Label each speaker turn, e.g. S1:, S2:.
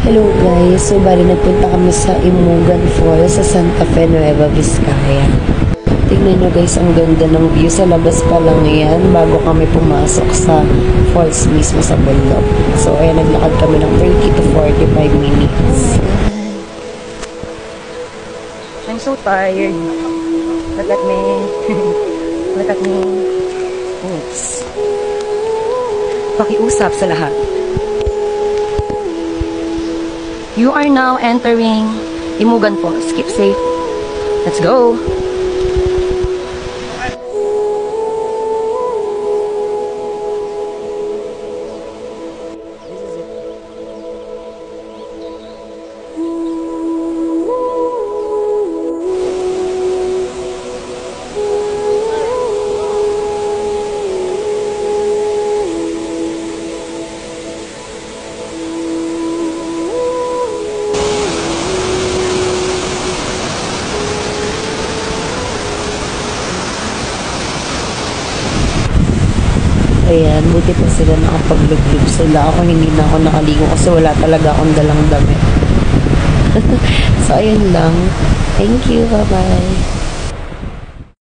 S1: Hello guys, so bali nagpunta kami sa Imugan Falls sa Santa Fe, Nueva Vizcaya. Tignan nyo guys, ang ganda ng view. Sa labas pa lang yan bago kami pumasok sa falls mismo sa bundok. So ayan, naglakad kami ng 30 to 45 minutes.
S2: I'm so tired. Look at me. Look at me. Oops. Pakiusap sa lahat. You are now entering Imugan Falls. Keep safe. Let's go.
S1: Ayan, buti pa sila nakapaglublub sila. Ako hindi na ako nakaligo kasi wala talaga akong dalang damit. So, ayun lang. Thank you. Bye-bye.